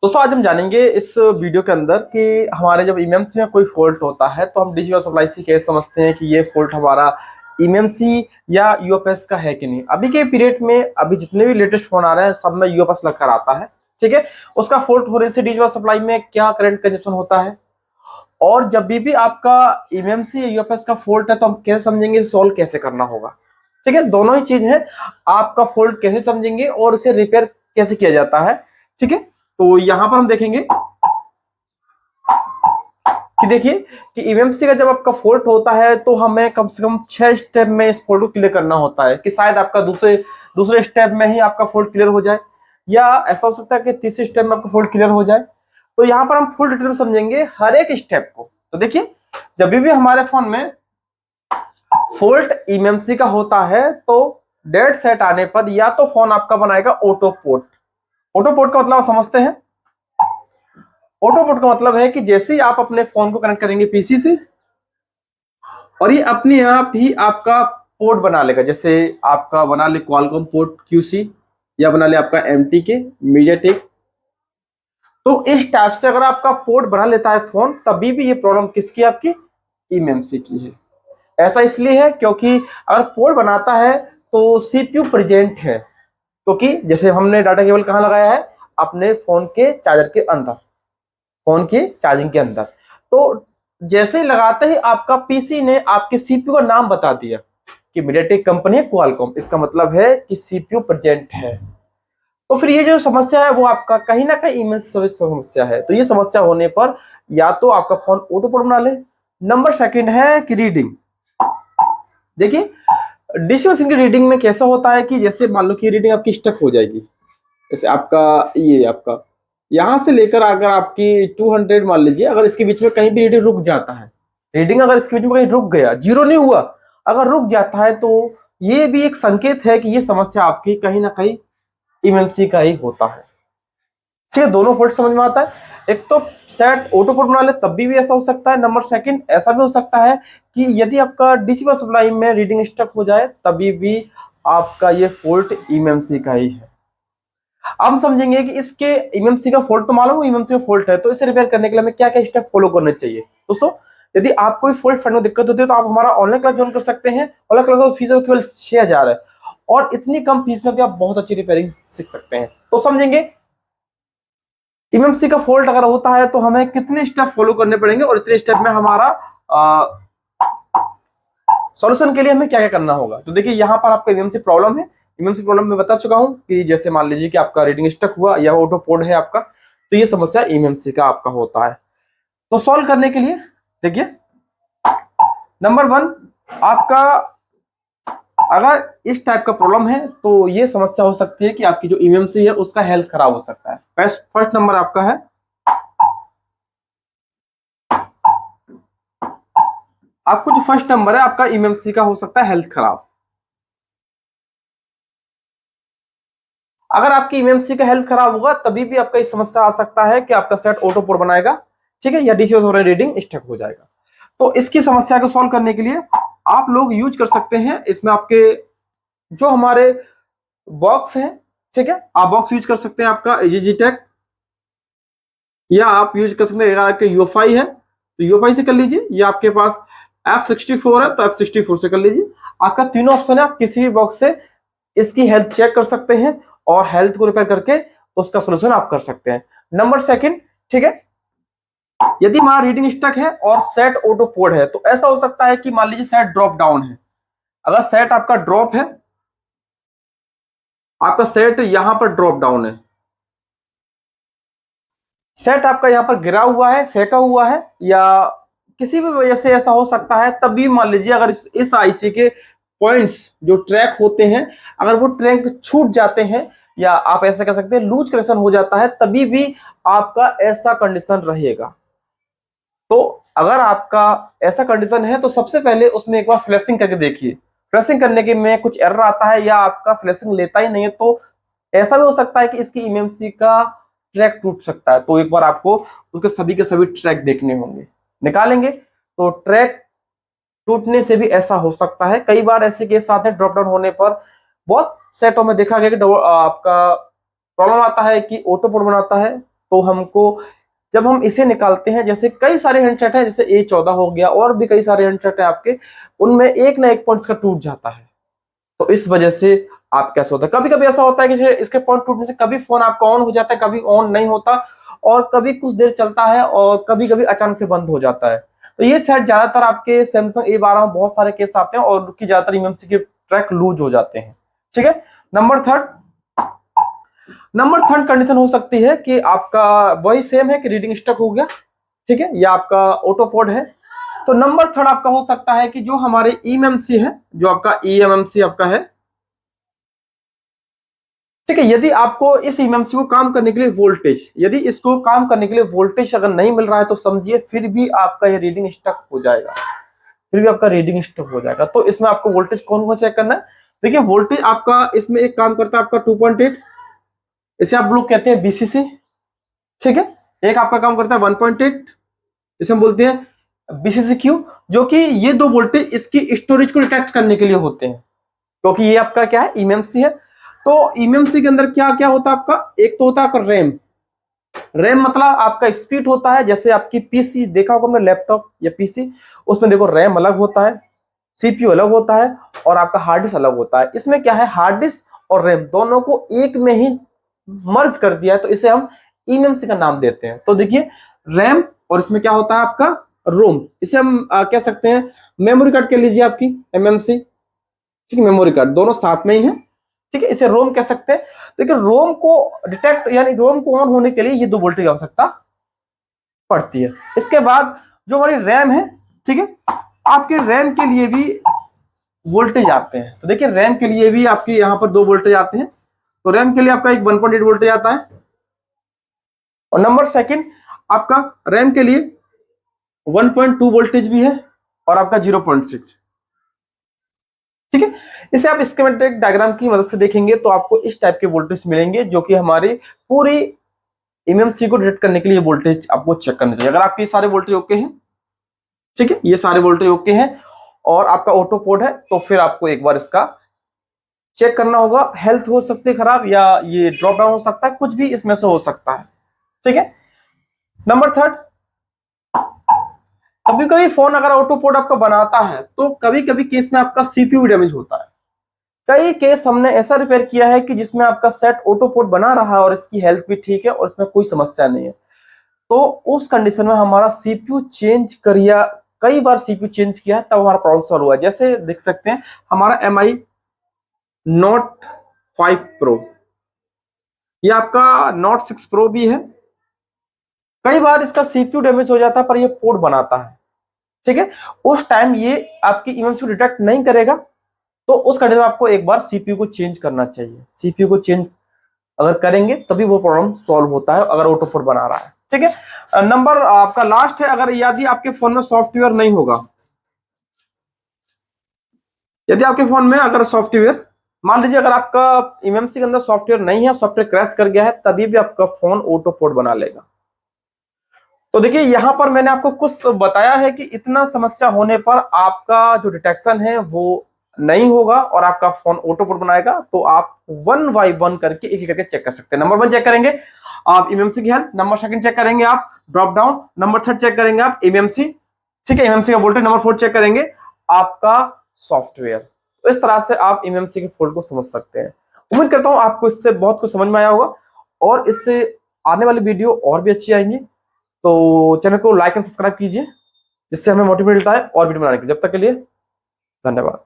दोस्तों आज हम जानेंगे इस वीडियो के अंदर कि हमारे जब ईएमसी में कोई फॉल्ट होता है तो हम डिजिटल सप्लाई से कैसे समझते हैं कि ये फॉल्ट हमारा ईएमसी या यूएफएस का है कि नहीं। अभी के पीरियड में अभी जितने भी लेटेस्ट फोन आ रहे हैं सब में यूएफएस लगकर आता है, ठीक है। उसका फॉल्ट होने से डिजिटल सप्लाई में क्या करंट कंजप्शन होता है, और जब भी आपका ईएमसी या यूएफएस का फॉल्ट है तो हम कैसे समझेंगे, सॉल्व कैसे करना होगा, ठीक है। दोनों ही चीज है, आपका फॉल्ट कैसे समझेंगे और उसे रिपेयर कैसे किया जाता है, ठीक है। तो यहां पर हम देखेंगे कि देखिए कि ईएमसी का जब आपका फॉल्ट होता है तो हमें कम से कम 6 स्टेप में इस फॉल्ट को क्लियर करना होता है, कि शायद आपका दूसरे दूसरे स्टेप में ही आपका फॉल्ट क्लियर हो जाए, या ऐसा हो सकता है कि तीसरे स्टेप में आपका फॉल्ट क्लियर हो जाए। तो यहाँ पर हम फुल डिटेल में समझेंगे हर एक स्टेप को। तो देखिए जब भी हमारे फोन में फॉल्ट ईएमसी का होता है तो डेड सेट आने पर या तो फोन आपका बनाएगा ऑटो पोर्ट। ऑटो पोर्ट का मतलब आप समझते हैं। ऑटो पोर्ट का मतलब है कि जैसे ही आप अपने फोन को कनेक्ट करेंगे पीसी से और ये अपने आप ही आपका पोर्ट बना लेगा। जैसे आपका बना ले क्वालकॉम पोर्ट क्यूसी या बना ले आपका एमटी के मीडियाटेक। तो इस टाइप से अगर आपका पोर्ट बना लेता है फोन तभी भी ये प्रॉब्लम किसकी, आपकी ईएमसी की है। ऐसा इसलिए है क्योंकि अगर पोर्ट बनाता है तो सीपीयू प्रेजेंट है, क्योंकि जैसे हमने डाटा केबल कहाँ लगाया है, अपने फोन के चार्जर के अंदर, फोन की चार्जिंग के अंदर। तो जैसे ही लगाते ही आपका पीसी ने आपके सीपीयू का नाम बता दिया कि मीडियाटेक कंपनी है क्वालकॉम, इसका मतलब है कि सीपीयू प्रेजेंट है। तो फिर ये जो समस्या है वो आपका कहीं ना कहीं ईएमसी समस्या है। तो ये समस्या होने पर या तो आपका फोन ऑटो पोर्ट बना ले। नंबर सेकंड है कि रीडिंग। देखिए डीसी मशीन की रीडिंग में कैसा होता है कि जैसे मान लो कि रीडिंग आपकी स्टक हो जाएगी। जैसे आपका ये आपका यहां से लेकर अगर आपकी 200 मान लीजिए, अगर इसके बीच में कहीं भी रीडिंग रुक जाता है, रीडिंग अगर इसके बीच में कहीं रुक गया, जीरो नहीं हुआ, अगर रुक जाता है तो ये भी एक संकेत है कि ये समस्या आपकी कहीं ना कहीं ईएमसी का ही होता है, ठीक है। दोनों फॉल्ट समझ में आता है। एक तो सेट ऑटो पोर्ट बना ले तब भी ऐसा हो सकता है। नंबर सेकंड ऐसा भी हो सकता है कि यदि आपका डीसी पावर सप्लाई में रीडिंग स्टक हो जाए तभी भी आपका ये फॉल्ट ईएमसी का ही है। अब समझेंगे कि इसके ईएमसी का फॉल्ट तो मालूम, ईएमसी का फॉल्ट है तो इसे रिपेयर करने के लिए हमें क्या क्या स्टेप फॉलो करने चाहिए। दोस्तों यदि आपको फॉल्ट फाइंड में दिक्कत होती है तो आप हमारा ऑनलाइन क्लास ज्वाइन कर सकते हैं। ऑनलाइन क्लास का फीस केवल 6000 है और इतनी कम फीस में भी आप बहुत अच्छी रिपेयरिंग सीख सकते हैं। तो समझेंगे ईएमसी का फॉल्ट अगर होता है तो हमें कितने स्टेप फॉलो करने पड़ेंगे और इतने स्टेप में हमारा सॉल्यूशन के लिए हमें क्या क्या करना होगा। तो देखिए यहाँ पर आपका ईएमसी प्रॉब्लम है। ईएमसी प्रॉब्लम में बता चुका हूं कि जैसे मान लीजिए कि आपका रीडिंग स्टक हुआ या ऑटो पोर्ट है आपका, तो ये समस्या ईएमसी का आपका होता है। तो सॉल्व करने के लिए देखिए नंबर 1, आपका अगर इस टाइप का प्रॉब्लम है तो ये समस्या हो सकती है कि आपकी जो ईएमसी है उसका हेल्थ खराब हो सकता है। फर्स्ट नंबर आपका है, आपको जो फर्स्ट नंबर है आपका ईएमसी का हो सकता है हेल्थ खराब। अगर आपकी ईएमसी का हेल्थ खराब होगा तभी भी आपका इस समस्या आ सकता है कि आपका सेट ऑटो पोर्ट बनाएगा, ठीक है, या डीसी रीडिंग स्टक हो जाएगा। तो इसकी समस्या को सॉल्व करने के लिए आप लोग यूज कर सकते हैं, इसमें आपके जो हमारे बॉक्स है, ठीक है, आप बॉक्स यूज कर सकते हैं आपका एजीजीटेक, या आप यूज कर सकते हैं अगर आपके यूएफआई है तो यूएफआई से कर लीजिए, या आपके पास F64 है तो F64 से कर लीजिए। आपका तीनों ऑप्शन है, आप किसी भी बॉक्स से इसकी हेल्थ चेक कर सकते हैं और हेल्थ को रिपेयर करके उसका सोल्यूशन आप कर सकते हैं। नंबर सेकंड, ठीक है, यदि हमारा रीडिंग स्टक है और सेट ऑटो पोर्ट है तो ऐसा हो सकता है कि मान लीजिए सेट ड्रॉप डाउन है। अगर सेट आपका ड्रॉप है, आपका सेट यहां पर ड्रॉप डाउन है, सेट आपका यहां पर गिरा हुआ है, फेंका हुआ है, या किसी भी वजह से ऐसा हो सकता है, तभी मान लीजिए अगर इस आईसी के पॉइंट्स जो ट्रैक होते हैं अगर वो ट्रैक छूट जाते हैं, या आप ऐसा कह सकते हैं लूज कनेक्शन हो जाता है, तभी भी आपका ऐसा कंडीशन रहेगा। तो अगर आपका ऐसा कंडीशन है तो सबसे पहले उसमें एक बार फ्लैशिंग करके देखिए। फ्लैशिंग करने के में कुछ एरर आता है या आपका फ्लैशिंग लेता ही नहीं है तो ऐसा भी हो सकता है कि इसकी ईएमसी का ट्रैक टूट सकता है। तो एक बार आपको उसके सभी के सभी ट्रैक देखने होंगे, निकालेंगे तो ट्रैक टूटने से भी ऐसा हो सकता है। कई बार ऐसे केस आते हैं ड्रॉप डाउन होने पर, बहुत सेटों में देखा गया कि आपका प्रॉब्लम आता है कि ऑटो पोर्ट बनाता है तो हमको जब हम इसे निकालते हैं, जैसे कई सारे हैंडसेट है, जैसे A14 हो गया और भी कई सारे हैंडसेट है आपके, उनमें एक ना एक पॉइंट का टूट जाता है। तो इस वजह से आप कैसे होता है, कभी कभी ऐसा होता है कि इसके पॉइंट टूटने से कभी फोन आपका ऑन हो जाता है, कभी ऑन नहीं होता, और कभी कुछ देर चलता है और कभी कभी अचानक से बंद हो जाता है। तो ये शायद ज्यादातर आपके सैमसंग A12 में बहुत सारे केस आते हैं और उनकी ज्यादातर इमएमसी के ट्रैक लूज हो जाते हैं। ठीक है। नंबर थर्ड कंडीशन हो सकती है कि आपका वही सेम है कि रीडिंग स्टक हो गया, ठीक है, या आपका ऑटोपोड है। तो नंबर थर्ड आपका हो सकता है कि जो हमारे ईएमएमसी है, जो आपका ईएमएमसी आपका है, ठीक है, यदि आपको इस ईएमएमसी को काम करने के लिए वोल्टेज, यदि इसको काम करने के लिए वोल्टेज अगर नहीं मिल रहा है तो समझिए फिर भी आपका ये रीडिंग स्टक हो जाएगा, फिर भी आपका रीडिंग स्टक हो जाएगा। तो इसमें आपको वोल्टेज कौन कौन चेक करना है? देखिए वोल्टेज आपका इसमें एक काम करता है आपका 2.8, इसे आप लोग कहते हैं बीसीसी, ठीक है। एक आपका काम करता है 1.8, इसे हम बोलते हैं बीसीसी क्यू, जो कि ये दो वोल्टेज इसकी स्टोरेज को डिटेक्ट करने के लिए होते हैं, क्योंकि ये आपका क्या है, ईएमएमसी है। तो ईएमएमसी के अंदर क्या क्या होता है आपका, एक तो होता है आपका रैम। रैम मतलब आपका स्पीड होता है, जैसे आपकी पीसी देखा होगा हमने, लैपटॉप या पीसी, उसमें देखो रैम अलग होता है, सीपीयू अलग होता है और आपका हार्ड डिस्क अलग होता है। इसमें क्या है, हार्ड डिस्क और रैम दोनों को एक में ही मर्ज कर दिया है, तो इसे हम ईएमएमसी का नाम देते हैं। तो देखिए रैम और इसमें क्या होता है आपका रोम, इसे हम कह सकते हैं मेमोरी कार्ड कह लीजिए आपकी एमएमसी, ठीक है, मेमोरी कार्ड दोनों साथ में ही है, ठीक है, इसे रोम कह सकते हैं। देखिए रोम को डिटेक्ट यानी रोम को ऑन होने के लिए ये दो वोल्टेज की आवश्यकता पड़ती है। इसके बाद जो हमारी रैम है, ठीक है, आपके रैम के लिए भी वोल्टेज आते हैं। तो देखिए रैम के लिए भी आपकी यहाँ पर दो वोल्टेज आते हैं। तो रैम के लिए आपका एक 1.8 वोल्टेज आता है, और नंबर सेकंड आपका रैम के लिए 1.2 वोल्टेज भी है और आपका 0.6, ठीक है। इसे आप स्कीमेटिक डायग्राम की मदद से देखेंगे तो आपको इस टाइप के वोल्टेज मिलेंगे, जो कि हमारी पूरी एमएमसी को डिटेक्ट करने के लिए वोल्टेज आपको चेक करना चाहिए। अगर आपके सारे वोल्टेज ओके हैं, ठीक है, ये सारे वोल्टेज ओके हैं और आपका ऑटो पोर्ट है, तो फिर आपको एक बार इसका चेक करना होगा। हेल्थ हो सकती है खराब, या ये ड्रॉप डाउन हो सकता है, कुछ भी इसमें से हो सकता है, ठीक है। नंबर थर्ड, कभी कभी फोन अगर ऑटो पोर्ट आपका बनाता है तो कभी कभी केस में आपका सीपीयू डैमेज होता है। कई केस हमने ऐसा रिपेयर किया है कि जिसमें आपका सेट ऑटो पोर्ट बना रहा है और इसकी हेल्थ भी ठीक है और इसमें कोई समस्या नहीं है, तो उस कंडीशन में हमारा सीपीयू चेंज करिया, कई बार सीपीयू चेंज किया है तब हमारा प्रॉब्लम सॉल्व हुआ है। जैसे देख सकते हैं हमारा MI Note 5 Pro, ये आपका Note 6 Pro भी है। कई बार इसका सीपीयू डैमेज हो जाता है पर ये पोर्ट बनाता है, ठीक है, उस टाइम ये आपकी इमेज को डिटेक्ट नहीं करेगा, तो उस कंडीशन में आपको एक बार सीपीयू को चेंज करना चाहिए। सीपीयू को चेंज अगर करेंगे तभी वो प्रॉब्लम सॉल्व होता है, अगर ऑटो पोर्ट बना रहा है, ठीक है। नंबर आपका लास्ट है, अगर यदि आपके फोन में सॉफ्टवेयर नहीं होगा, यदि आपके फोन में अगर सॉफ्टवेयर, मान लीजिए अगर आपका एमएमसी के अंदर सॉफ्टवेयर नहीं है, सॉफ्टवेयर क्रैश कर गया है, तभी भी आपका फोन ऑटो पोर्ट बना लेगा। तो देखिए यहां पर मैंने आपको कुछ बताया है कि इतना समस्या होने पर आपका जो डिटेक्शन है वो नहीं होगा और आपका फोन ऑटो पोर्ट बनाएगा। तो आप 1 बाय 1 करके एक एक करके चेक कर सकते हैं। नंबर 1 चेक करेंगे आप एमएमसी की हेल्थ, नंबर 2 चेक करेंगे आप ड्रॉप डाउन, नंबर 3 चेक करेंगे आप एमएमसी, ठीक है, एमएमसी का वोल्टेज, नंबर 4 चेक करेंगे आपका सॉफ्टवेयर। तो इस तरह से आप एमएमसी के फॉल्ट को समझ सकते हैं। उम्मीद करता हूं आपको इससे बहुत कुछ समझ में आया होगा और इससे आने वाली वीडियो और भी अच्छी आएंगी। तो चैनल को लाइक एंड सब्सक्राइब कीजिए, जिससे हमें मोटिवेट मिलता है और वीडियो बनाने की। जब तक के लिए धन्यवाद।